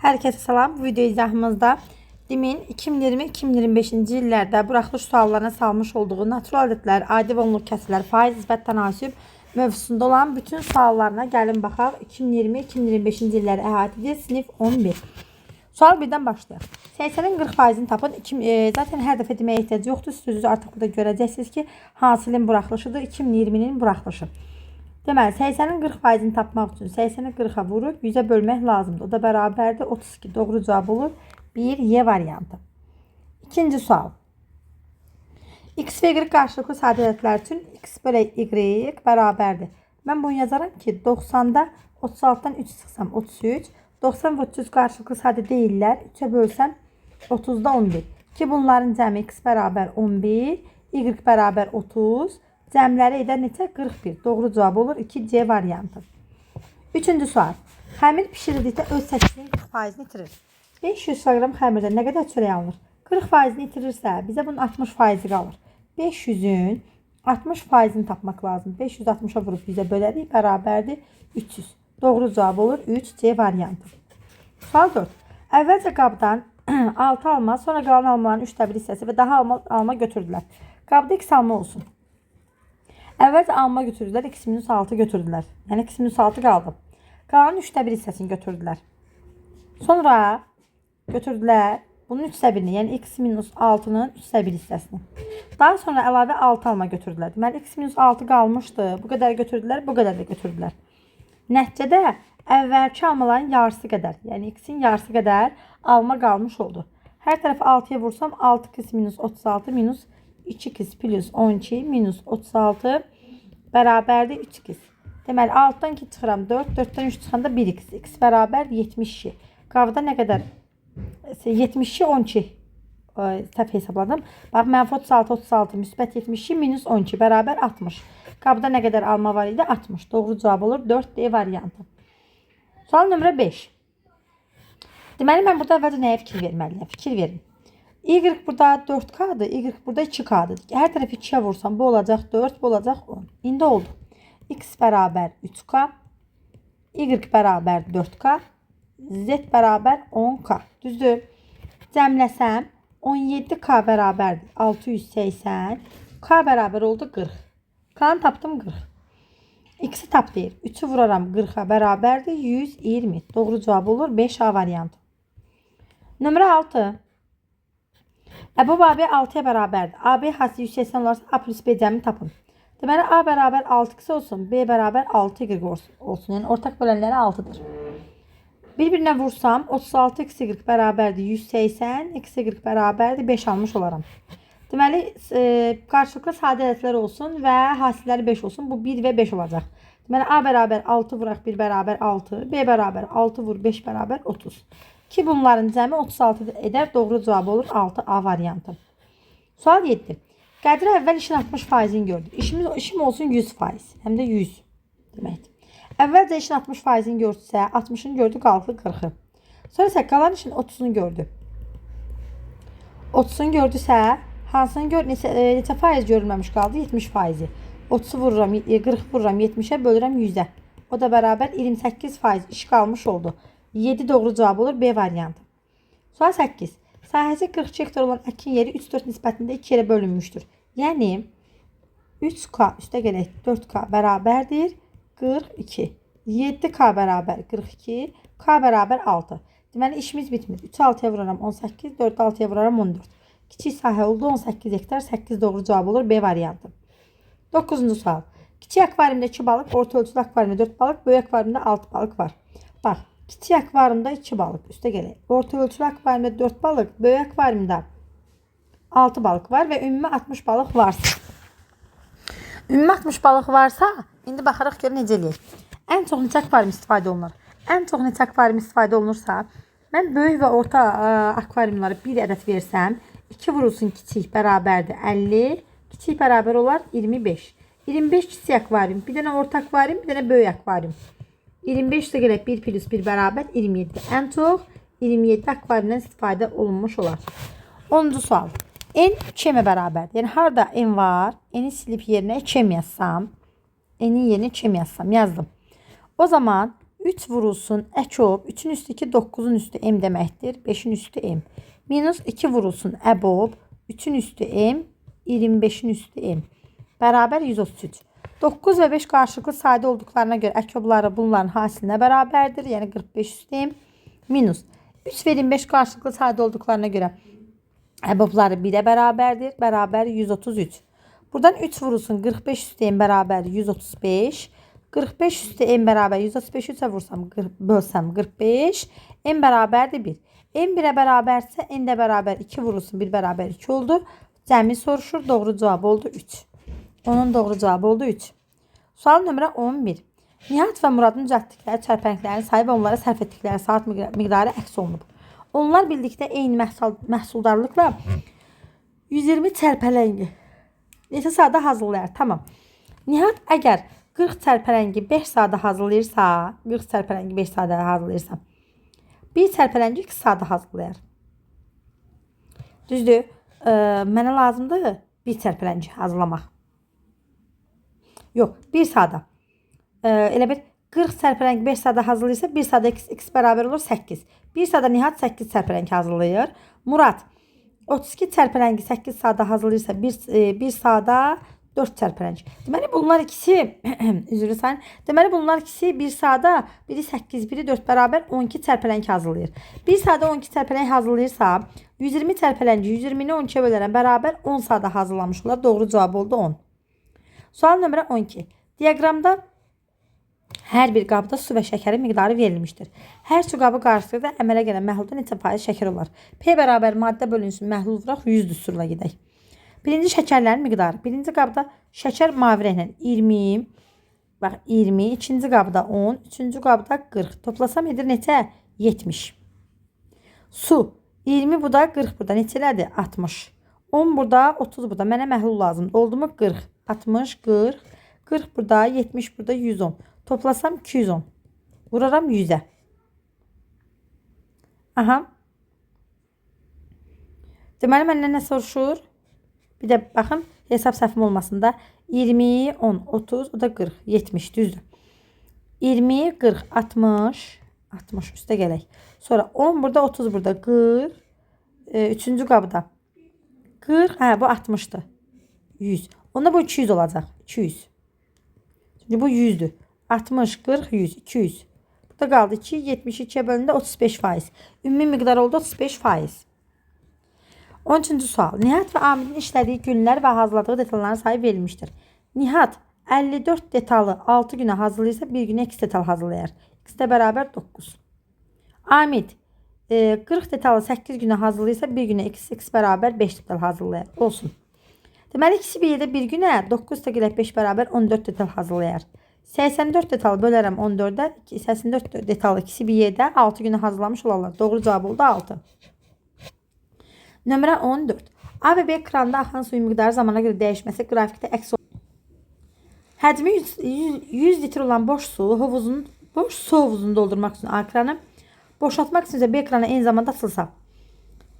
Herkese selam. Bu video izahımızda DİM'in 2020-2025-ci illərdə buraxılış suallarına salmış olduğu natural adətlər, adi və onluq kəsirlər, faiz, nisbət, tənasüb mövzusunda olan bütün suallarına gəlin baxaq. 2020-2025-ci illəri əhatə edir. Sinif 11. Sual 1-dən başlayaq. 80-in 40%-ni tapın. Zaten hər dəfə deməyə ehtiyac yoxdur. Sözü artıq burada görəcəksiniz ki, hansı ilin buraxılışıdır? 2020-nin buraxılışı. Deməli, 80-in 40%-ni tapmaq üçün 80-i 40-a vurub 100-ə bölmək lazımdır. O da bərabərdir 32. Doğru cavab olur 1Y variantı. İkinci sual. X və Y qarşılıqlı sadə ədədlər üçün X bölü Y bərabərdir. Mən bunu yazaram ki, 90-da 36-dan 3 çıxsam 33, 90 və 30 qarşılıqlı sadə deyirlər. 3-ə bölsəm 30-da 11. Ki bunların cəmi X bərabər 11, Y bərabər 30. Cəmləri edən neçə? 41. Doğru cavab olur 2C variantı. Üçüncü sual. Xəmir pişirildikdə öz çəkisinin 40%-ni itirir. 500 kg xəmirdən nə qədər çörək alınır? 40%-ni itirirsə, bizə bunun 60%-i qalır. 500-ün 60%-ni tapmaq lazım. 560-a vurub 100-ə bölərik, bərabərdir 300. Doğru cavab olur 3C variantı. Sual 4. Əvvəlcə qabdan 6 alma, sonra qalan almaların 3də 1 hissəsi və daha alma götürdülər. Qabda X alma olsun. Əvvəlcə alma götürdülər, X-6 götürdülər. Yəni X-6 qaldı. Qalanın 3də 1 hissəsini götürdülər. Sonra götürdülər bunun 3də 1-ni, yəni X-6-nın 3də 1 hissəsini. Daha sonra əlavə 6 alma götürdülər. Deməli, X-6 qalmışdı. Bu qədər götürdülər, bu qədər də götürdülər. Nəticədə əvvəlki almaların yarısı qədər, yəni X-in yarısı qədər alma qalmış oldu. Hər tərəfi 6-ya vursam, 6x-36 minus 2x plus 12 minus 36 bərabərdir 3x. Deməli, 6-dan 2 çıxıram 4, 4-dən 3 çıxanda 1x. X bərabər 72. Qabda nə qədər? 72, 12. Səhv hesabladım. Bax, mənfi 36, 36, müsbət 72 minus 12 bərabər 60. Qabda nə qədər alma var idi? 60. Doğru cavab olur 4D variantı. Sual nömrə 5. Deməli, mən burada əvvəlcə nəyə fikir verməliyəm? Fikir verin. Y burada 4K'dır, Y burada 2K'dır. Hər tərəfi 2'yə vursam bu olacaq 4, bu olacaq 10. İndi oldu. X bərabər 3K, Y bərabər 4K, Z bərabər 10K. Düzdür? Cəmləsəm 17K bərabərdir 680, K bərabər oldu 40. K'nı tapdım 40. X'i tapdıyır. 3'ü vuraram 40'a bərabərdir 120. Doğru cavab olur 5A variantı. Nömrə 6. Əbu AB 6'ya bərabərdir. AB hasi 180 olarsa A plus B cəmini tapın. Deməli, A bərabər 6x olsun, B bərabər 6y olsun. Yəni, ortaq bölənləri 6'dır. Bir-birinə vursam, 36xy bərabərdir 180, xy bərabərdir 5 almış olaram. Deməli, qarşılıqlı sadə ədədlər olsun və hasilləri 5 olsun. Bu 1 və 5 olacaq. Deməli, A bərabər 6 vuraq 1 bərabər 6, B bərabər 6 vur 5 bərabər 30. Ki bunların cəmi 36 edər. Doğru cavab olur 6A variantı. Sual 7. Qədir əvvəl işin 60%-ni gördü. İşim olsun 100%. Həm də 100 deməkdir. Əvvəlcə işin 60%-ni gördüsə, 60'ını gördü, qalxdı 40'ı. Sonra isə qalan işin 30'unu gördü. 30'unu gördüsə, hansını gör, neçə faiz görülməmiş qaldı? 70%. 30'u vururam, 40 vururam, 70'ə bölürəm 100'ə. O da bərabər 28% iş qalmış oldu. 7 doğru cavab olur B variantı. Sual 8. Sahəsi 42 hektar olan əkin yeri 3-4 nisbətində 2 yerə bölünmüşdür. Yəni 3K üstə gələk 4K bərabərdir 42. 7K bərabər 42. K bərabər 6. Deməli işimiz bitmir. 3 6'ya vuraram 18, 4 6'ya vuraram 14. Kiçik sahə oldu 18 hektar. 8 doğru cavab olur B variantı. 9-cu sual. Kiçik akvaryumda 2 balıq, orta ölçülü akvaryumda 4 balıq, böyük akvaryumda 6 balıq var. Bax. Kiçik akvaryumda 2 balıq üstə gələk. Orta ölçülü akvaryumda 4 balıq, böyük akvaryumda 6 balıq var və ümumi 60 balıq varsa. Ümumi 60 balıq varsa, indi baxaraq görə necə eləyək. Ən çox neçə akvaryum istifadə olunur? Ən çox neçə akvaryum istifadə olunursa, mən böyük və orta akvaryumları 1 ədəd versəm, 2 vurulsun kiçik bərabərdir 50, kiçik bərabər olar 25. 25 kiçik akvaryum, bir dənə orta akvaryum, bir dənə böyük akvaryum. 25 də gələk 1 plus 1 bərabər 27. Ən çox 27 akvaryumdan istifadə olunmuş olar. 10-cu sual. N 2-ə bərabərdir. Yəni, harada N var, N'i silib yerinə 2 yazsam, N'in yerinə 2 yazsam, yazdım. O zaman 3 vurulsun əkob 3-ün üstü 2 9-un üstü m deməkdir. 5-in üstü m. Minus 2 vurulsun əbob 3-ün üstü m 25-in üstü m. Bərabər 133. 9 və 5 qarşılıqlı sayda olduqlarına görə əkobları bunların hasilinə bərabərdir. Yəni 45 üstü m. Minus 3 və 25 qarşılıqlı sayda olduqlarına görə əbobları 1-ə bərabərdir. Bərabər 133. Buradan 3 vurulsun 45 üstü m bərabər 135. 45 üstü m bərabər 135 3'ə vursam bölsəm 45. M bərabərdir 1. M 1'ə bərabərsə n də bərabər 2 vurulsun 1 bərabər 2 oldu. Cəmi soruşur. Doğru cavab oldu 3. Onun doğru cavabı oldu 3. Sual nömrə 11. Nihat və Muradın düzəltdikləri çərpənglərin sayı və onlara sərf etdikləri saat miqdarı əks olunub. Onlar bildikdə eyni məhsuldarlıqla 120 çərpələngi neçə saata hazırlayar? Tamam. Nihat əgər 40 çərpələngi 5 saata hazırlayırsa, 40 çərpələngi 5 saata hazırlayırsa, 1 çərpələngi 2 saata hazırlayar. Düzdür? Mənə lazımdır 1 çərpələngi hazırlamaq. Yox, 1 saata. Elə bir 40 çərpələngi 5 saata hazırlayırsa 1 saata x bərabər olur 8. 1 saata Nihat 8 çərpələngi hazırlayır. Murad 32 çərpələngi 8 saata hazırlayırsa 1 saata 4 çərpələngi. Deməli bunlar ikisi üzrlü sayın. Deməli bunlar ikisi 1 saata biri 8, biri 4 bərabər 12 çərpələngi hazırlayır. 1 saata 12 çərpələngi hazırlayırsa 120 çərpələngi 120-ni 12'ye bölərəm bərabər 10 saata hazırlamış olar. Doğru cavab oldu 10. Sual nömrə 12. Diaqramda hər bir qabda su və şəkərin miqdarı verilmişdir. Hər su qabı qarşılıqda əmələ gələn məhlulda neçə faiz şəkər olar? P bərabər maddə bölünsün məhlul vuraq 100 düsturla gedək. Birinci şəkərlərin miqdarı. Birinci qabda şəkər mavi rənglə 20. Bax 20. İkinci qabda 10. Üçüncü qabda 40. Toplasam edir neçə? 70. Su. 20 burada 40 burada. Neçələrdir? 60. 10 burada 30 burada. Mənə məhlul lazımdır. Oldu mu? 40. 60, 40. 40 burada, 70 burada, 110. Toplasam 210. Vuraram 100'ə. Aha. Deməli məndən nə soruşur? Bir də baxın, hesab səhvim olmasın da. 20, 10, 30, o da 40, 70 düzdür. 20, 40, 60, 60 üstə gələk. Sonra 10 burada, 30 burada, 40. Üçüncü qabda. 40, hə bu 60'dır. 100. Onda bu 200 olacaq. 200. Çünki bu 100'dür. 60, 40, 100, 200. Burada qaldı 2, 72'ye bölündü 35%. Ümumi miqdar oldu 35%. 13-cü sual. Nihat və Amidin işlədiyi günlər və hazırladığı detalların sayı verilmişdir. Nihat 54 detalı 6 günə hazırlayırsa 1 günə x detal hazırlayar. X də bərabər 9. Amid 40 detalı 8 günə hazırlayırsa 1 günə x bərabər 5 detal hazırlayar. Olsun. Deməli ikisi bir yerdə 1 günə 9 təqilək 5 bərabər 14 detal hazırlayar. 84 detalı bölərəm 14'ə. 84 detalı ikisi bir yerdə 6 günə hazırlamış olarlar. Doğru cavab oldu 6. Nömrə 14. A və B ekranda axan suyun miqdarı zamana görə dəyişməsi qrafikdə əks olunur. Həcmi 100 litr olan boş su hovuzunu doldurmaq üçün A ekranı, boşaltmaq üçün isə B ekranı eyni zamanda açılsa.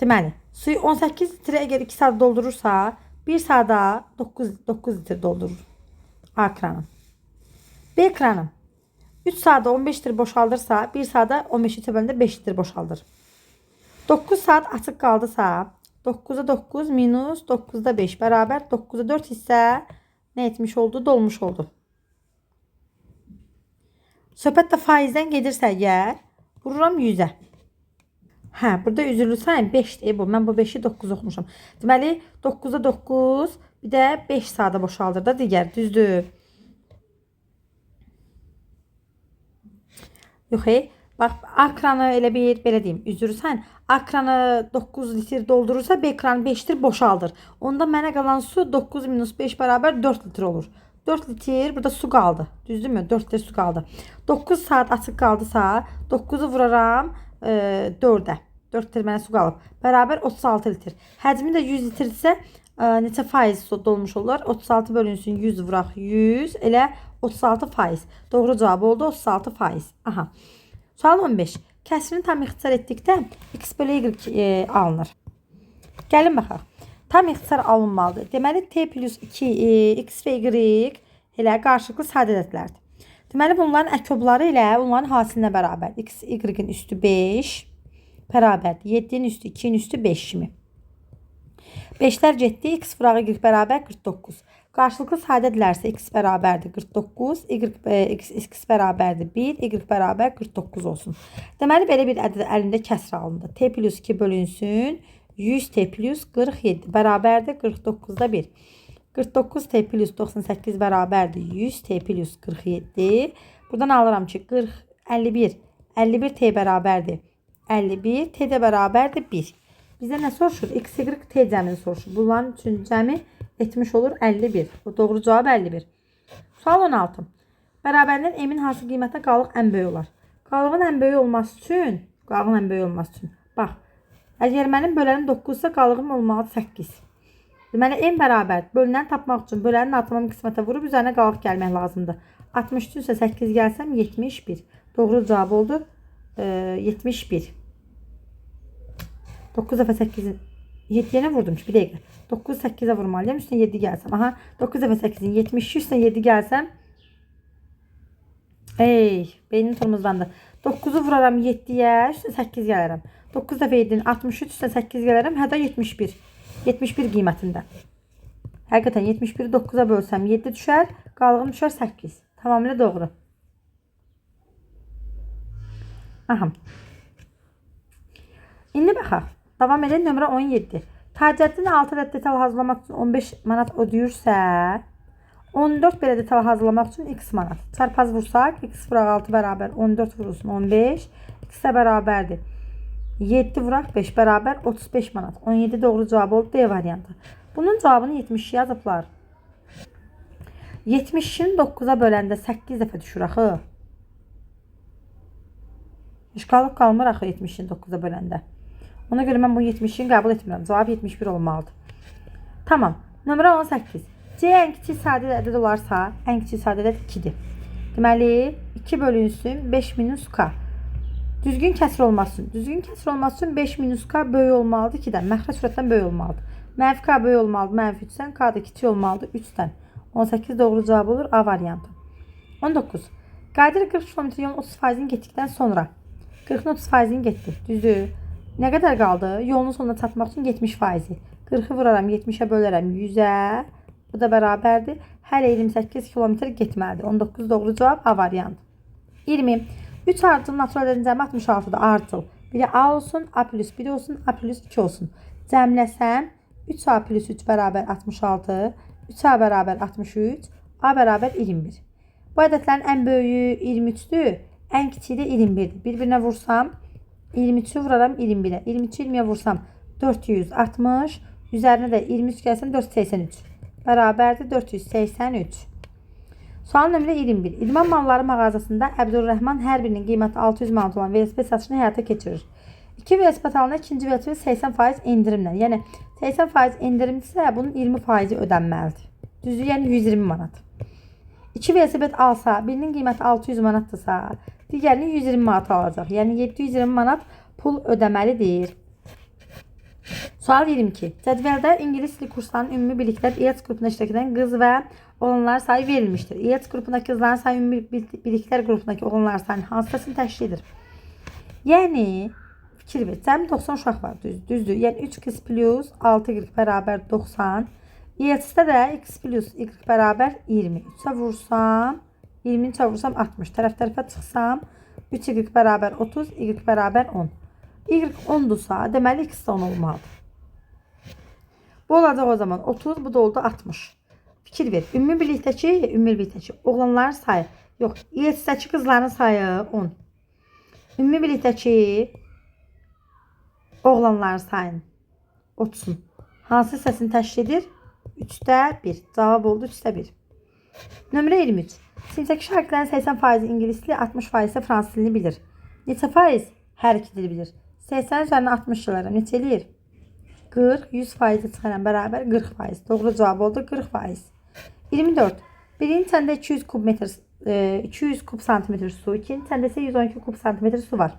Deməli, suyu 18 litrə əgər 2 saat doldurursa, 1 saata 9 litr doldurur A ekranı. B ekranı 3 saata 15 litr boşaldırsa, 1 saata 15 litr bölündə 5 litr boşaldır. 9 saat açıq qaldısa, 9'a 9 minus 9'da 5 bərabər 9'a 4 hissə nə etmiş oldu? Dolmuş oldu. Söhbət də faizdən gedirsə əgər, vururam 100'ə. Hə, burada üzrlü sayım 5'dir bu. Mən bu 5'i 9 oxumuşam. Deməli 9'a 9 bir də 5 saata boşaldır da digər, düzdür. Yox, bax, ekranı elə bir, belə deyim, üzrlü sayın. Ekranı 9 litr doldurursa, B ekranı 5 litr boşaldır. Onda mənə qalan su 9 minus 5 bərabər 4 litr olur. 4 litr burada su qaldı. Düzdürmü? 4 litr su qaldı. 9 saat açıq qaldısa, 9'u vuraram 4'ə. 4 litr mənə su qalıb. Bərabər 36 litr. Həcmi də 100 litrdirsə, neçə faiz dolmuş olur? 36 bölünsün 100 vuraq 100, elə 36%. Doğru cavab oldu 36%. Aha. Sual 15. Kəsirini tam ixtisar etdikdə x bölü y alınır. Gəlin baxaq. Tam ixtisar alınmalıdır. Deməli t plus 2 x və y elə qarşılıqlı sadələdlərdir. Deməli bunların əkobları ilə onların hasilinə bərabər. X, y-in üstü 5 bərabərdir. 7-nin üstü 2-nin üstü 5 kimi. 5'lər getdi. X vurağı y bərabər 49. Qarşılıqlı sadədirlərsə x bərabərdir 49, x bərabərdir 1, y bərabər 49 olsun. Deməli belə bir ədəd əlində kəsr alındı. T plus 2 bölünsün 100 T plus 47 bərabərdir 49'da 1. 49 T plus 98 bərabərdir 100 T plus 47. Buradan alıram ki 40, 51, 51 T bərabərdir 51, T də bərabərdir 1. Bizə nə soruşur? X, y, T cəmini soruşur. Bunların üçün cəmi etmiş olur 51. Bu doğru cavab 51. Sual 16. Bərabərdən m-in hansı qiymətə qalıq ən böyük olar? Qalığın ən böyük olması üçün, bax, əgər mənim bölənim 9 ise qalığım olmalıdır 8. Deməli, m bərabər. Bölünəni tapmaq üçün bölənin altından qismətə vurub üzərinə qalıq gəlmək lazımdır. 63 ise 8 gəlsəm 71. Doğru cavab oldu 71. 9 dəfə 8'in 7'ye vurdum ki bir dəqiqə. 9 8'e vurmalıyım. Üstüne 7 gelsem. Aha 9 dəfə 8'in 70 üstüne 7 gelsem. Beynim turmuzlandı. 9'u vuraram 7'ye üstüne 8 gələrəm. 9 dəfə 7'in 63 üstüne 8 gələrəm. Hətta 71. 71 qiymətində. Həqiqətən 71'i 9'a bölsəm 7 düşər. Qalığım düşər 8. Tamamilə doğru. Aha. İndi baxaq. Davam edelim nömrə 17. Tacəddin 6 ədəd detal hazırlamaq üçün 15 manat ödəyirsə, 14 belə detal hazırlamaq üçün x manat. Çarpaz vursaq, x vuraq 6 bərabər 14 vurulsun 15, x-ə bərabərdir. 7 vuraq 5 bərabər 35 manat. 17 doğru cavab oldu D variantı. Bunun cavabını 70 yazıblar. 70'in 9'a böləndə 8 dəfə düşür axı. İşqalıq qalmır axı 70'in 9'a böləndə. Ona görə mən bu 70'in qəbul etmirəm. Cavab 71 olmalıdır. Tamam. Nömrə 18. C ən kiçik sadə ədəd olarsa, ən kiçik sadə ədəd 2'dir. Deməli, 2 bölünsün 5 minus k. Düzgün kəsr olması üçün 5 minus k böyük olmalıdır 2'dən. Məxrəc sürətdən böyük olmalıdır. Mənfi k böyük olmalıdır. Mənfi 3'dən. K da kiçik olmalıdır 3'dən. 18 doğru cavab olur A variantı. 19. Qayıdır 40 km yolun 30%'ini getdikdən sonra 40'ın 30%'ini getdi. Düzdür. Nə qədər qaldı? Yolun sonuna çatmaq üçün 70%. 40'ı vuraram 70'ə bölərəm 100'ə. Bu da bərabərdir. Hər 28 km getməlidir. 19 doğru cavab A variantı. 20. 3 ardıcıl natural ədədin cəmi 66'da ardıcıl. Biri A olsun, A plus 1 olsun, A plus 2 olsun. Cəmləsəm 3A plus 3 bərabər 66, 3A bərabər 63, A bərabər 21. Bu ədədlərin ən böyüyü 23'dür, ən kiçiyi də 21'dir. Bir-birinə vursam 23'ü vuraram 21'e. 23'ü 20'ye vursam 460. Üzerine de 23 gəlsəm 483. Bərabərdir 483. Sual nömrə 21. İdman malları mağazasında Əbdülrəhman hər birinin qiyməti 600 manat olan velosiped satışını həyata keçirir. 2 velosiped alına ikinci velosiped 80% indirimlə. Yəni 80% indirimdirsə bunun 20% ödənməlidir. Düzdür, yəni 120 manat. 2 velosiped alsa birinin qiyməti 600 manatdırsa digərini 120 manat alacaq. Yəni 720 manat pul ödəməlidir. Sual 22. Cədvəldə ingilis dili kurslarının ümumi biliklər İELTS qrupuna iştirak edən qız və oğlanlar sayı verilmişdir. İELTS qrupundakı qızların sayı ümumi biliklər qrupundakı oğlanlar sayının hansısını təşkil edir? Yəni fikir ver. Cəmi 90 uşaq var. Düzdür. Yəni 3 qız plus 6 y bərabər 90. İELTS-də də x plus y bərabər 20. 3'ə vursam 20'ni 3'ə vursam 60. Tərəf-tərəfə çıxsam 3y bərabər 30, y bərabər 10. Y 10'dursa deməli x də 10 olmalıdır. Bu olacaq o zaman 30, bu da oldu 60. Fikir ver. Ümumi birlikdəki oğlanların sayı, yox, İELTS-dəki qızların sayı 10. Ümumi birlikdəki oğlanların sayını 30'un hansı hissəsini təşkil edir? 3'də 1. Cavab oldu 3'də 1. Nömrə 23. Sinifdəki şagirdlərin 80% ingilis dili, 60% isə fransız dilini bilir. Neçə faiz? Hər iki dili bilir. 80 üzərinə 60 yıllarım. Neçə eləyir? 40, 100% çıxaran bərabər 40%. Doğru cavab oldu 40%. 24. Birinci çəndə 200 kub santimetr su, ikinci çəndə isə 112 kub santimetr su var.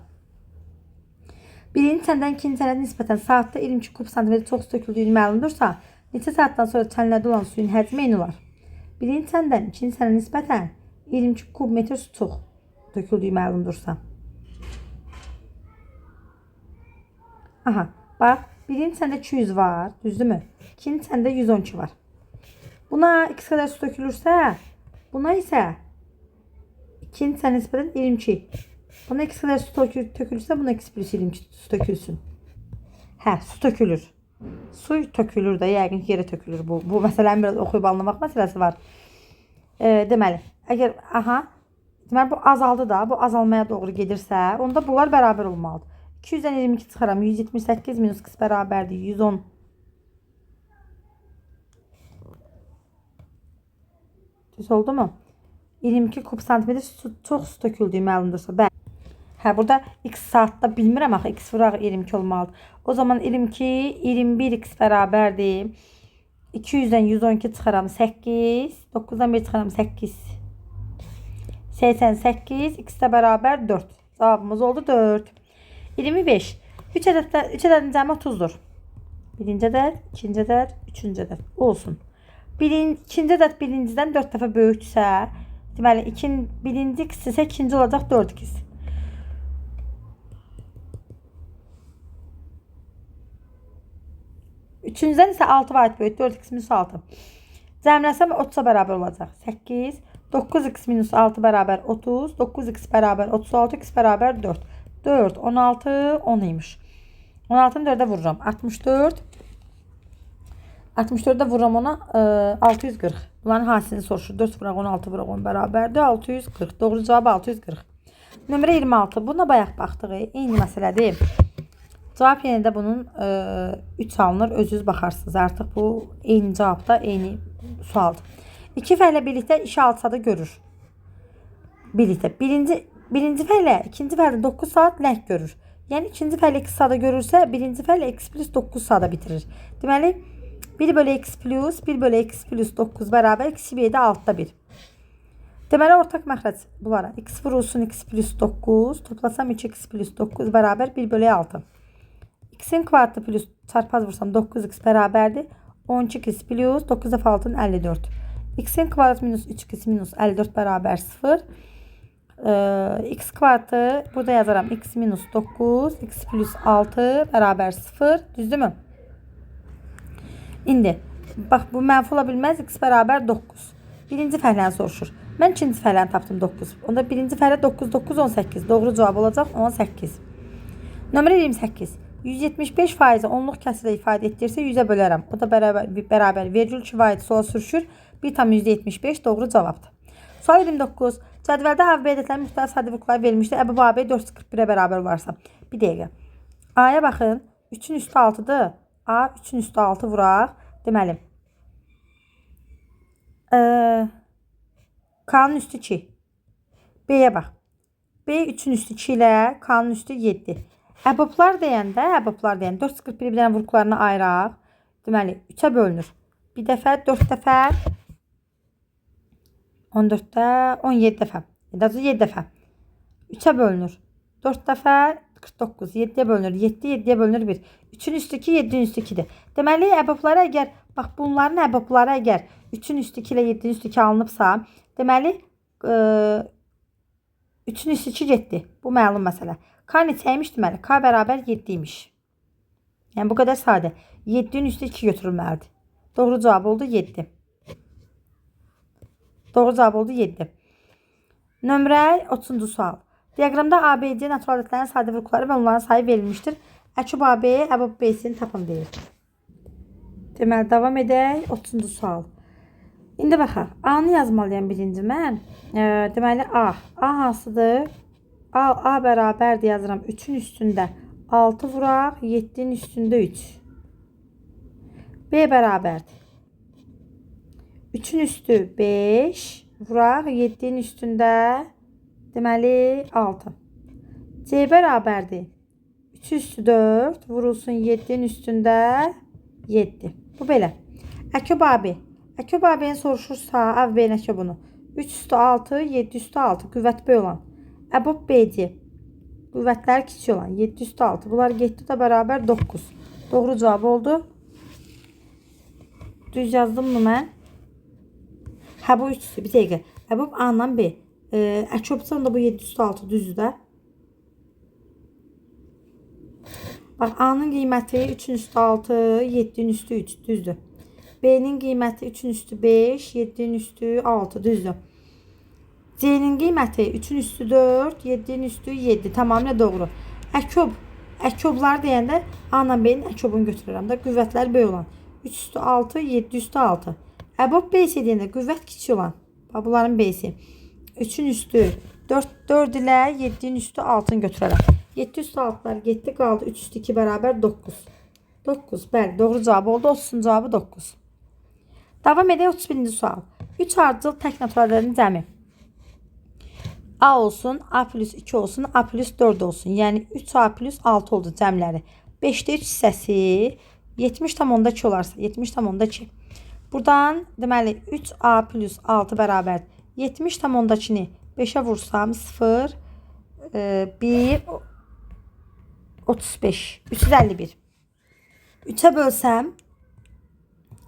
Birinci çəndən ikinci çənə nisbətən saatda 22 kub santimetr çox su töküldüyünü məlumdursa, neçə saatdan sonra çənlərdə olan suyun həcmi eyni olar? Birinci çəndən ikinci çənə nisbətən 22 kub metr su töküldüyü məlumdursa. Aha, bax, birinci səndə 200 var, düzdürmü? İkinci səndə 112 var. Buna x kadar su tökülürsə, buna isə ikinci sən nisbətən 22. Buna x kadar su tökülürsə, buna x plus 22 su tökülsün. Hə, su tökülür. Su tökülür də, yəqin ki, yerə tökülür. Bu məsələnin biraz oxuyub anlamaq məsələsi var. Deməli, əgər, deməli, bu azaldı da, bu azalmaya doğru gedirsə, onda bunlar bərabər olmalıdır. 200'den 22 çıxaram. 178 minus x bərabərdir. 110. Düz oldu mu? 22 kub santimetr çox su töküldüyü məlumdursa. Bəli. Hə, burada x saatda bilmirəm axı. X vuraq 22 olmalıdır. O zaman 22, 21 x bərabərdir. 200'den 112 çıxaram. 8. 9'dan 1 çıxaram. 8. 88. X də bərabər 4. Cavabımız oldu 4. 25. 3 ədədin cəmi 30'dur. Birinci ədəd, ikinci ədəd, üçüncü ədəd olsun. İkinci ədəd birinciden 4 dəfə böyüksə, deməli, birinci x isə ikinci olacaq 4x. Üçüncüdən isə 6 var böyük, 4x minus 6. Cəmləsəm 30'a bərabər olacaq. 8, 9x minus 6 bərabər 30, 9x bərabər 36, x bərabər 4. 4, 16, 10 imiş. 16'nı 4'e vururam. 64. 64'e vururam ona 640. Bunların hasilini soruşur. 4 vuraq 16 vuraq 10 bərabərdir. 640. Doğru cavab 640. Nömrə 26. Buna bayaq baxdıq. Eyni məsələdir. Cavab yenə də bunun 3 alınır. Özünüz baxarsınız. Artıq bu eyni cavabda eyni sualdır. İki fərlə birlikdə işi 6 saata görür. Birlikdə. Birinci fərlə ikinci fərlə 9 saat ləhq görür. Yəni ikinci fərlə 2 saata görürsə, birinci fərlə x plus 9 saata bitirir. Deməli, 1 bölü x plus 1 bölü x plus 9 bərabər x bir də 6'da 1. Deməli, ortaq məxrəc bunlara. X vurulsun x plus 9, toplasam 3x plus 9 bərabər 1 bölü 6. X'in kvadratı plus çarpaz vursam 9x bərabərdir. 12x plus 9 dəfə 6'ın 54. X'in kvadratı minus 3x minus 54 bərabər 0. X kvadratı burada yazaram. X minus 9, x plus 6 bərabər 0. Düzdür mü? İndi, bax, bu mənfi ola bilməz. X bərabər 9. Birinci fərləni soruşur. Mən ikinci fərləni tapdım 9. Onda birinci fərlə 9, 9, 18. Doğru cavab olacaq 18. Nömrə 28. 175 faizi onluq kəsirlə ifadə etdirsə 100'ə bölərəm. O da bərabər vergül 2 vaid sola sürüşür. 1,75 doğru cavabdır. Sual 29. Cədvəldə A və B ədədlərin müxtəlif sadə vurğuları verilmişdir. Əbu AB 441'ə bərabər olarsa. Bir dəqiqə. A'ya baxın. 3'ün üstü 6'dır. A 3'ün üstü 6 vuraq. Deməli. K'nın üstü 2. B'yə bax. B 3'ün üstü 2 ilə K'nın üstü 7. Əboblar deyəndə 441'i bir dənə vurğularına ayıraq. Deməli 3'ə bölünür. Bir dəfə, 4 dəfə, 14'də, 17 dəfə. 7 dəfə. 3'ə bölünür. 4 dəfə, 49. 7'yə bölünür. 7, 7'yə bölünür 1. 3'ün üstü 2, 7'nin üstü 2'dir. Deməli, əbobları əgər, bax, bunların əbobları əgər 3'ün üstü 2 ilə 7'nin üstü 2 alınıbsa, deməli, 3'ün üstü 2 getdi. Bu məlum məsələ. K neçəymiş deməli? K bərabər 7 imiş. Yəni, bu qədər sadə. 7'nin üstü 2 götürülməlidir. Doğru cavab oldu 7. Doğru cavab oldu 7. Nömrə 30-cu sual. Diaqramda ABC natural ədədlərin sadə vurğuları və onların sayı verilmişdir. Əkub AB, əbob B-sini tapın deyir. Deməli, davam edək. 30-cu sual. İndi baxaq. A-nı yazmalıyam birinci mən. Deməli, A. A hansıdır? A bərabərdir yazıram. 3'ün üstündə 6 vuraq. 7'nin üstündə 3. B bərabərdir. 3'ün üstü 5 vuraq. 7'nin üstündə deməli 6. C bərabərdir. 3 üstü 4 vurulsun 7'nin üstündə 7. Bu belə. Əkub AB. Əkub AB-ni soruşursa, A və B-nin əkubunu. 3 üstü 6, 7 üstü 6. Qüvvət B olan. Əbob BC. Qüvvətləri kiçik olan. 7 üstü 6. Bunlar getdi də bərabər 9. Doğru cavab oldu. Düz yazdım mı mən? Hə, bu üçüsü. Bir dəqiqə. Əbob A ilə B. Əkobsan da bu 7 üstü 6 düzdür də. Bax, A-nın qiyməti 3-ün üstü 6, 7-nin üstü 3 düzdür. B-nin qiyməti 3-ün üstü 5, 7-nin üstü 6 düzdür. C-nin qiyməti 3-ün üstü 4, 7-nin üstü 7. Tamamilə doğru. Əkoblar deyəndə A ilə B-nin əkobunu götürürəm də. Qüvvətlər böyük olan. 3 üstü 6, 7 üstü 6. Əbob B-si deyəndə qüvvət kiçik olan. Bunların B-si. 3-ün üstü 4 ilə 7-nin üstü 6-nı götürərəm. 7 üstü 6'lar getdi, qaldı 3 üstü 2 bərabər 9. 9, bəli, doğru cavab oldu. 30-cun cavabı 9. Davam edək 31-ci sual. 3 ardıcıl tək naturallərin cəmi. A olsun, A plus 2 olsun, A plus 4 olsun. Yəni 3A plus 6 oldu cəmləri. 5'də 3 hissəsi 70,2 olarsa 70,2. Buradan deməli 3A plus 6 bərabər 70,2-ni 5'ə vursam 0, 1, 35, 351. 3'ə bölsəm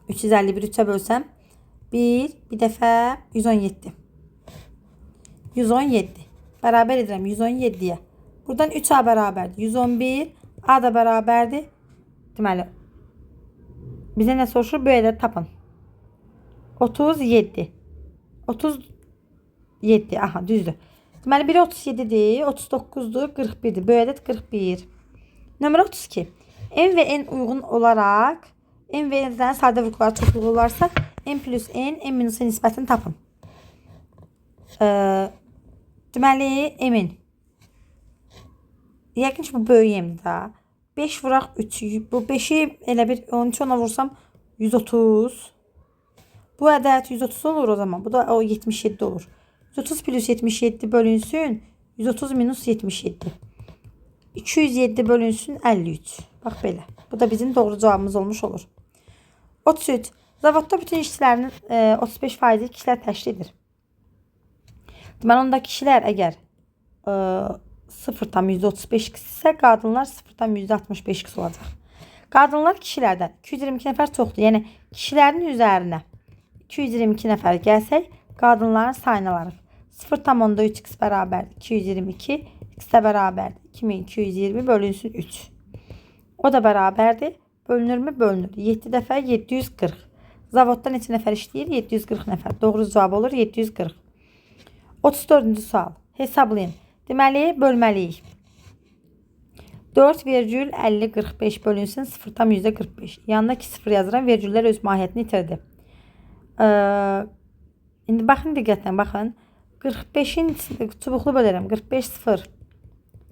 351 3'ə bölsəm 1 dəfə 117. 117. Bərabər edirəm 117-yə. Buradan 3A bərabərdir. 111. A da bərabərdir. Deməli, bizə nə soruşur? Bu ədədi tapın. 37. 37. Aha, düzdür. Deməli, biri 37-dir, 39-dur, 41-dir. Bu ədəd 41. Nömrə 32. M və N uyğun olaraq M və N'dən sadə vurgular çoxluğu olarsa M plus N, M minus N nisbətini tapın. Deməli, M-in. Yəqin ki, bu böyük M-dir. 5 vuraq 3. Bu 5'i elə bir 13 ona vursam 130. Bu ədəd 130 olur o zaman. Bu da o 77 olur. 130 plus 77 bölünsün 130 minus 77. 207 bölünsün 53. Bax belə. Bu da bizim doğru cavabımız olmuş olur. 33. Zavodda bütün işçilərin 35% kişilər təşkil edir. Deməli, onda kişilər əgər 0,35 ise qadınlar 0,65 olacaq. Qadınlar kişilərdən 222 nəfər çoxdur. Yəni kişilərin üzərinə 222 nəfər gəlsək, qadınların sayını alırıq. 0,3 x bərabərdir 222, x də bərabərdir 2220 bölünsün 3. O da bərabərdir. Bölünürmü? Bölünür. 7 dəfə 740. Zavodda neçə nəfər işləyir? 740 nəfər. Doğru cavab olur 740. 34-cü sual. Hesablayın. Deməli, bölməliyik. 4,50-45 bölünsün 0,45. Yanındakı 0 yazıram. Vergüllər öz mahiyyətini itirdi. İndi baxın, diqqətlə baxın. 45'in çubuqlu bölərəm. 45 0.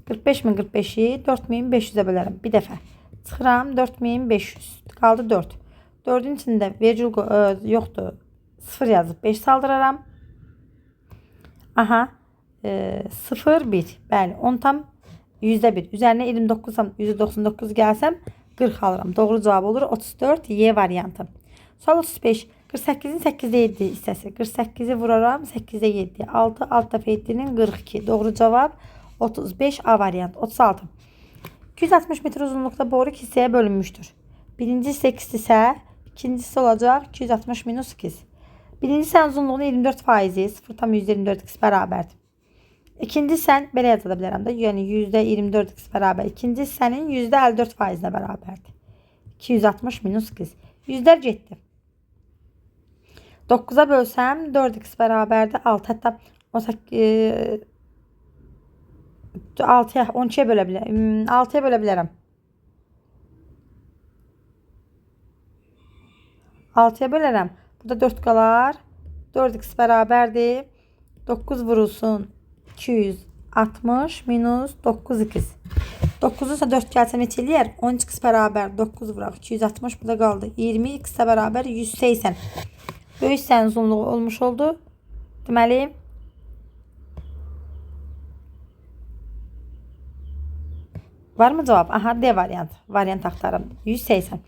45.045'i 4500'e bölərəm. Bir dəfə. Çıxıram 4500. Qaldı 4. 4'ün içində vergül yoxdur. 0 yazıb 5 saldıraram. Aha. 0 1. Bəli. 10 tam %1. Üzərinə 29 %99 gəlsəm 40 alıram. Doğru cavab olur 34 Y variantı. Sual 35. 48'in 8'də 7 hissəsi. 48'i vuraram 8'də 7. 6 alt dəfə 7'nin 42. Doğru cavab 35 A variant. 36. 260 metre uzunluqda boru iki hissəyə bölünmüşdür. Birinci hissə x ise ikincisi olacaq 260 minus 2. Birinci hissənin uzunluğunun 24%, 0,124x bərabərdir. İkinci hissən belə yazıla bilərəm də, yəni %24x bərabər. İkinci hissənin %54%-nə bərabərdir. 260 minus 2. Yüzlər getdi. 9'a bölsəm 4x bərabərdir 6. Hətta 6'ya 12'ye bölə bilərəm. 6'ya bölə bilərəm. 6'ya bölərəm. Burada 4 qalar. 4x bərabərdir. 9 vurulsun 260 minus 9x. 9'u ise 4 gəlsə neçə eləyər? 13x bərabər 9 vuraq 260 burada qaldı. 20x bərabər 180. Böyük hissənin uzunluğu olmuş oldu. Deməli var mı cavab? Aha, D variant. Variant axtarım. 180.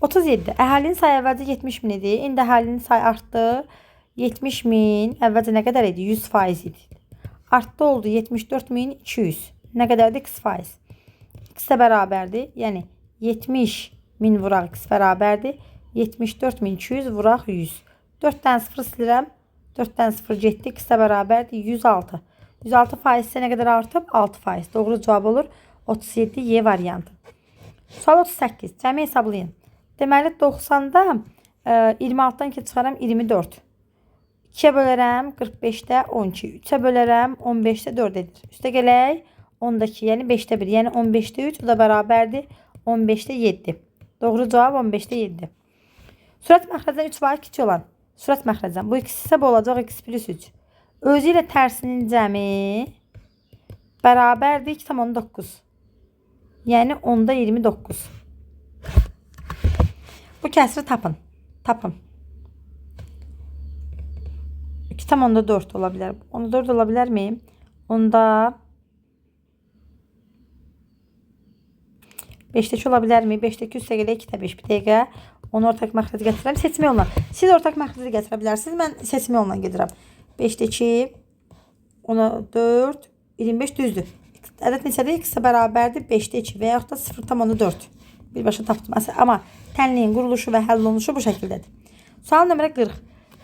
37. Əhalinin sayı əvvəlcə 70 min idi. İndi əhalinin sayı artdı. 70 min əvvəlcə nə qədər idi? 100% idi. Artdı oldu 74.200. Nə qədərdir? X%. X də bərabərdir. Yəni 70 min vuraq X bərabərdir. 74.200 vuraq 100. 4'dən 0 silirəm. 4'dən 0 getdi. X də bərabərdir 106. 106 faiz isə nə qədər artıb? 6 faiz. Doğru cavab olur 37 Y variantı. Sual 38. Cəmi hesablayın. Deməli 90-da 26-dan ki çıxaram 24. 2-yə bölərəm 45-də 12. 3-ə bölərəm 15-də 4 edir. Üstə gələk 10-dakı, yəni 5-də 1. Yəni 15-də 3, o da bərabərdir 15-də 7. Doğru cavab 15-də 7. Sürət məxrəcdən 3 var kiçik olan. Sürət məxrəcdən. Bu ikisi isə bu olacaq x plus 3. Özü ilə tərsinin cəmi bərabərdir 2,9. Yəni 10-da 29. Bu kəsri tapın. Tapın. 2,4 ola bilər. 14 ola bilərmi? Onda 5'dəki ola bilərmi? 5'dəki üstə gələ 2-də 5 bir dəqiqə. Onu ortaq məxrəci gətirəm. Seçmə yoluna. Siz ortaq məxrəci gətirə bilərsiniz. Mən seçmə yoluna gedirəm. 5'dəki 14 25 düzdür. Ədəd neçədir? X bərabərdir 5'də 2 və yaxud da 0,4. Birbaşa tapdım. Amma tənliyin quruluşu və həll olunuşu bu şəkildədir. Sual nömrə 40.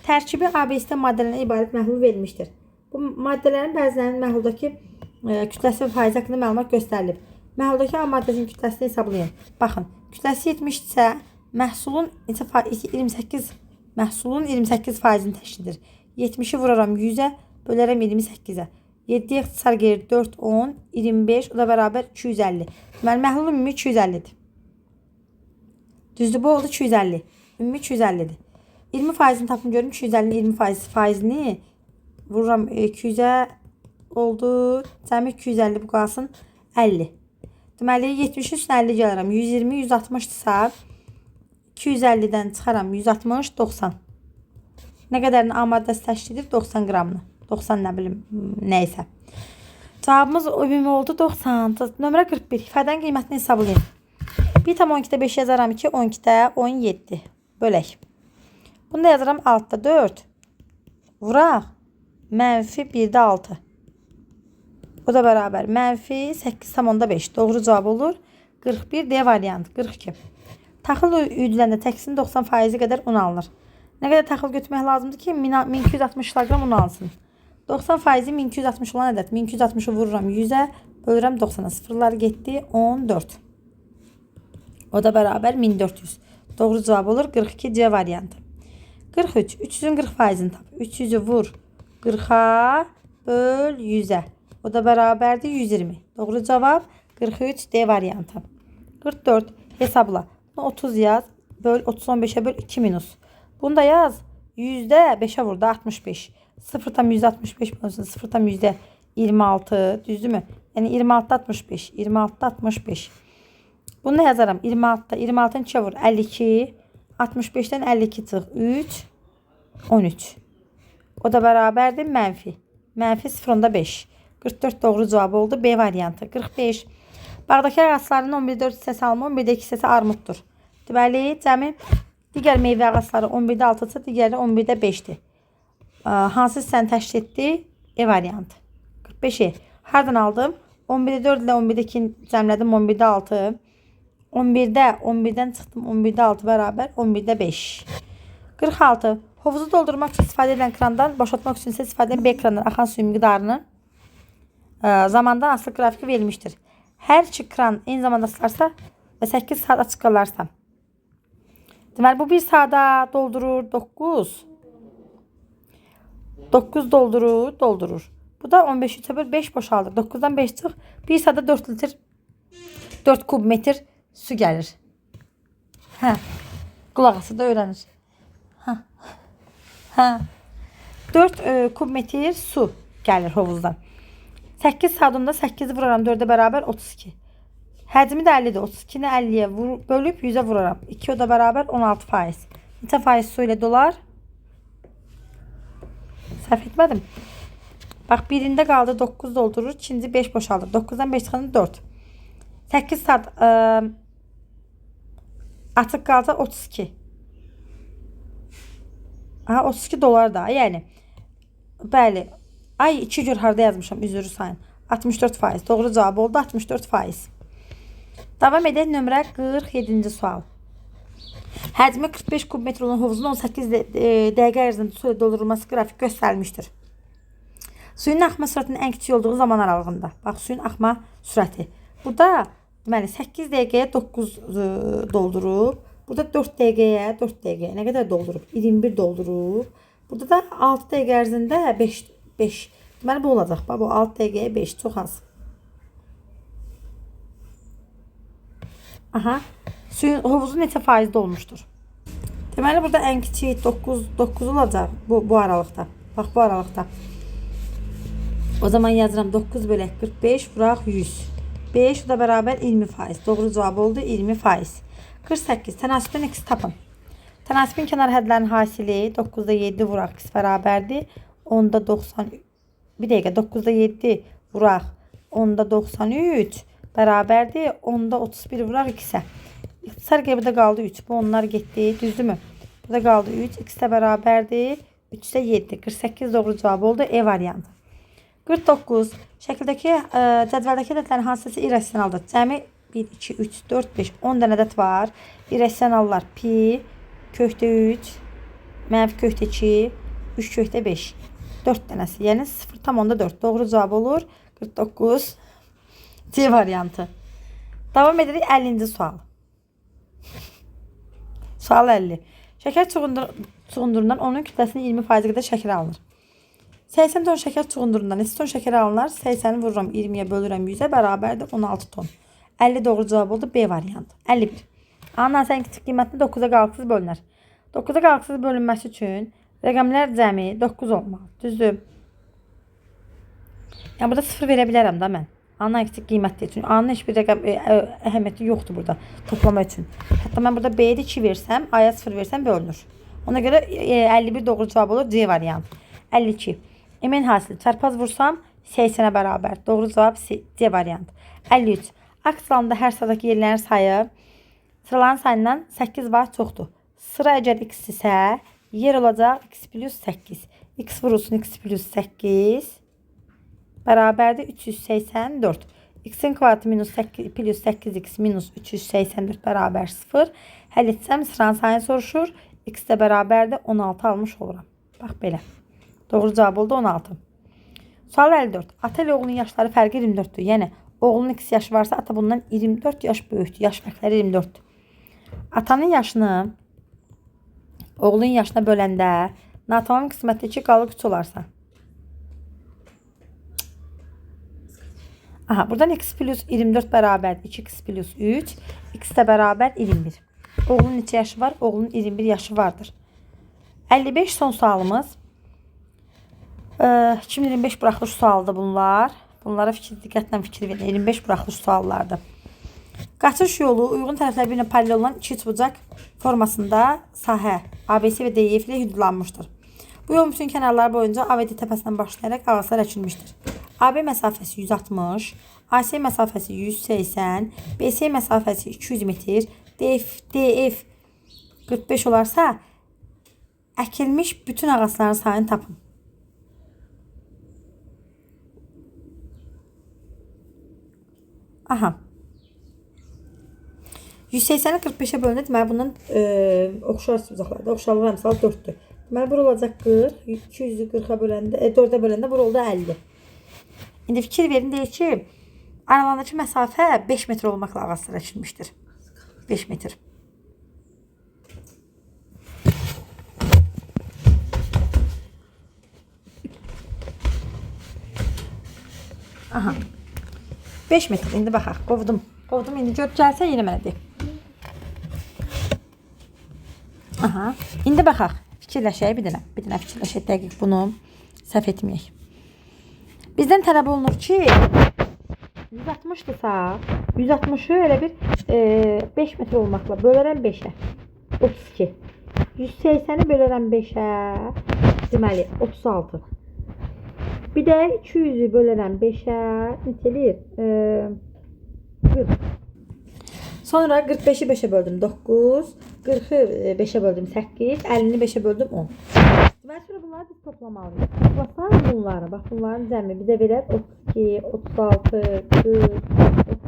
Tərkibi ABS-də maddələrdən ibarət məhlul verilmişdir. Bu maddələrin bəzilərinin məhluldakı kütləsi və faizi haqqında məlumat göstərilib. Məhluldakı A maddəsinin kütləsini hesablayın. Baxın, kütləsi 70-dirsə, məhsulun 28 faizini təşkil edir. 70'i vuraram 100'ə, bölərəm 28'ə. 7'yə ixtisar gedir 4, 10, 25, o da bərabər 250. Deməli, məhlul ümumi 250'dir. Düzdür, bu oldu 250. Ümumi 250'dir. 20 faizini tapın görüm. 250'nin 20 faizini vururam 200'ə oldu. Cəmi 250 bu qalsın 50. Deməli 70'in üstünə 50 gələrəm. 120, 160'dırsa 250'dən çıxaram 160, 90. Nə qədərini A maddəsi təşkil edir? 90 qramını. 90 nə bilim nəysə. Cavabımız ümumi oldu 90. Nömrə 41. İfadənin qiymətini hesablayın. 1,12'də 5 yazaram ki 12'də 17. Bölək. Bunu da yazaram 6'da 4. Vuraq. Mənfi 1'də 6. O da bərabər. Mənfi 8,5. Doğru cavab olur 41 D variantı. 42. Taxıl üyüdüləndə təksinin 90% qədər un alınır. Nə qədər taxıl götürmək lazımdır ki 1260 kilogram un alsın. 90% 1260 olan ədəd. 1260'ı vururam 100'ə, bölürəm 90'a. Sıfırlar getdi 14. O da bərabər 1400. Doğru cavab olur 42 C variantı. 43. 300'ün 40%'ini tap. 300'ü vur 40'a böl 100'ə. O da bərabərdir 120. Doğru cavab 43 D variantı. 44. Hesabla. 30 yaz. Böl 30-15'ə böl 2 minus. Bunu da yaz. 100'də 5'ə vurdu 65. 0,165 bölünsün 0,26. Düzdürmü? Yəni 26'da 65. 26'da 65. Bunu da yazaram. 26'da 26'ın 2'ə vur 52. 65'dən 52 çıx 3. 13. O da bərabərdir mənfi. Mənfi 0,5. 44 doğru cavab oldu. B variantı. 45. Bağdakı ağaçların 11'də 4 hissəsi alma, 11'də 2 hissəsi armuddur. Deməli, cəmi digər meyvə ağaçları 11'də 6-sı, digəri 11'də 5'dir. Hansı hissəni təşkil etdi? E variantı. 45'i. Hardan aldım? 11'də 4 ilə 11'də 2 cəmlədim. 11'də 6. 11'dən çıxdım. 11'də 6 bərabər 11'də 5. 46. Hovuzu doldurmaq üçün istifadə edilən krandan, boşaltmaq üçün isə istifadə edilən B kranından axan suyun miqdarını zamandan asılı qrafiki verilmişdir. Hər iki kran eyni zamanda açılarsa və 8 saat açıq qalarsa. Deməli, bu 1 saata doldurur 9. 9 doldurur. Bu da 15 3'ə böl 5 boşaldır. 9'dan 5 çıx. 1 saata 4 litr 4 kub metr su gəlir. Hə. Qulaq ası da öyrənir. Hə. 4 kub metr su gəlir hovuzdan. 8 saatında 8'i vuraram 4'ə bərabər 32. Həcmi də 50'dir. 32'ni 50'yə bölüb 100'ə vuraram. 2 o da bərabər 16%. Neçə faiz su ilə dolar? Səhv etmədim. Bax, birində qaldı 9 doldurur, ikinci 5 boşaldır. 9'dan 5 çıxanda 4. 8 saat açıq qalsa 32. Aha, 32 dolar da. Yəni, bəli. Ay, 2 gör harda yazmışam, üzürü sayın. 64%. Doğru cavab oldu 64%. Davam edək nömrə 47-ci sual. Həcmi 45 kub metr olan hovuzun 18 dəqiqə ərzində su ilə doldurulması qrafik göstərilmişdir. Suyun axma sürətinin ən kiçik olduğu zaman aralığında. Bax, suyun axma sürəti. Burada deməli 8 dəqiqəyə 9 doldurub. Burada 4 dəqiqəyə nə qədər doldurub? 21 doldurub. Burada da 6 dəqiqə ərzində 5. Deməli bu olacaq. Bax, bu 6 dəqiqəyə 5 çox az. Aha. Suyun hovuzu neçə faiz dolmuşdur? Deməli burada ən kiçik 9 olacaq bu aralıqda. Bax, bu aralıqda. O zaman yazıram 9 bölək 45 vuraq 100. 5 o da bərabər 20%. Doğru cavab oldu 20%. 48. Tənasibdən x tapın. Tənasibin kənar hədlərinin hasili 9'da 7 vuraq x bərabərdir. 10'da 90. Bir dəqiqə 9'da 7 vuraq 10'da 93 bərabərdir. 10'da 31 vuraq x-ə. İxtisar qeybdə qaldı 3. Bu onlar getdi. Düzdürmü? Burada qaldı 3. X-də bərabərdir. 3'də 7. 48 doğru cavab oldu. E variantı. 49. Şəkildəki cədvəldəki ədədlərin hansısı irrasionaldır? Cəmi 1, 2, 3, 4, 5, 10 dənə ədəd var. İrrasionallar pi, kökdə 3, mənfi kökdə 2, 3 kökdə 5. 4 dənəsi. Yəni 0,4. Doğru cavab olur. 49. C variantı. Davam edirik 50-ci sual. Sual 50. Şəkər çuğundurundan onun kütləsinin 20% qədər şəkər alınır. 80 ton şəkər çuğundurundan neçə ton şəkər alınır? 80'i vururam 20'yə bölürəm 100'ə bərabərdir 16 ton. 50 doğru cavab oldu. B variantı. 51. A-nın hansının kiçik qiymətini 9'a qalıqsız bölünər. 9'a qalıqsız bölünməsi üçün rəqəmlər cəmi 9 olmalı. Düzdür? Yəni burada 0 verə bilərəm də mən. A-nın kiçik qiymətli üçün. A-nın heç bir rəqəm əhəmiyyəti yoxdur burada toplama üçün. Hətta mən burada B-də 2 versəm, A-ya 0 versəm bölünür. Ona görə 51 doğru cavab olur. C variantı. 52. Emin hasili çarpaz vursam 80'ə bərabər. Doğru cavab C variantı. 53. Aksiyalarında hər sıradakı yerlərin sayı sıraların sayından 8 var çoxdur. Sıra əgər x isə yer olacaq x plus 8. X vurulsun x plus 8 bərabərdir 384. X'in kvadratı minus 8 plus 8x minus 384 bərabər 0. Həll etsəm sıranın sayını soruşur. X də bərabərdir 16 almış oluram. Bax belə. Doğru cavab oldu 16. Sual 54. Ata ilə oğlunun yaşları fərqi 24'dür. Yəni oğlunun x yaşı varsa ata bundan 24 yaş böyükdür. Yaş fərqləri 24'dür. Atanın yaşını oğlunun yaşına böləndə natamam qismətdəki qalıq 3 olarsa. Aha, buradan x plus 24 bərabər 2x plus 3. X də bərabər 21. Oğlunun neçə yaşı var? Oğlunun 21 yaşı vardır. 55 son sualımız. 2025 buraxılış sualıdır bunlar. Bunlara diqqətlə fikir verin. 25 buraxılış suallardır. Qaçış yolu uyğun tərəflər birinə paralel olan iki üçbucaq formasında sahə ABC və DEF ilə hüdudlanmışdır. Bu yolun bütün kənarları boyunca A və D təpəsindən başlayaraq ağaclar əkilmişdir. AB məsafəsi 160, AC məsafəsi 180, BC məsafəsi 200 metr, DF 45 olarsa əkilmiş bütün ağacların sayını tapın. Aha. 180'i 45'e bölündü. Deməli bundan oxşar uzaqlarda oxşarlığı əmsalı 4'dür. Deməli bura olacaq 40, 200'ü 40'a böləndə 4'ə böləndə bura oldu 50. İndi fikir verin deyir ki, aralarındakı məsafə 5 metr olmaqla ağaclar əkilmişdir. 5 metr. Aha. 5 metr. İndi baxaq. Qovdum. Qovdum. İndi gör gəlsən yenə mənə de. Aha. İndi baxaq. Fikirləşək bir dənə. Bir dənə fikirləşək dəqiq bunu səhv etməyək. Bizdən tələb olunur ki 160'dırsa 160'ı elə bir 5 metr olmaqla bölərəm 5'ə. 32. 180'i bölərəm 5'ə. Deməli 36. Bir də 200'ü bölərəm 5'ə. Neçə eləyir? 40. Sonra 45'i 5'ə böldüm 9. 40'ı 5'ə böldüm 8. 50'ni 5'ə böldüm 10. Mən sonra bunları biz toplamalıyıq. Toplasam bunları. Bax bunların cəmi bizə verər 32, 36, 40,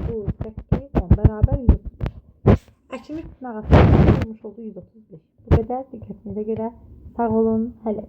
30, 8, 10 bərabər 100. Həkimi bütün ağasını olmuş oldu 135. Bu qədər diqqətinizə görə sağ olun. Hələ.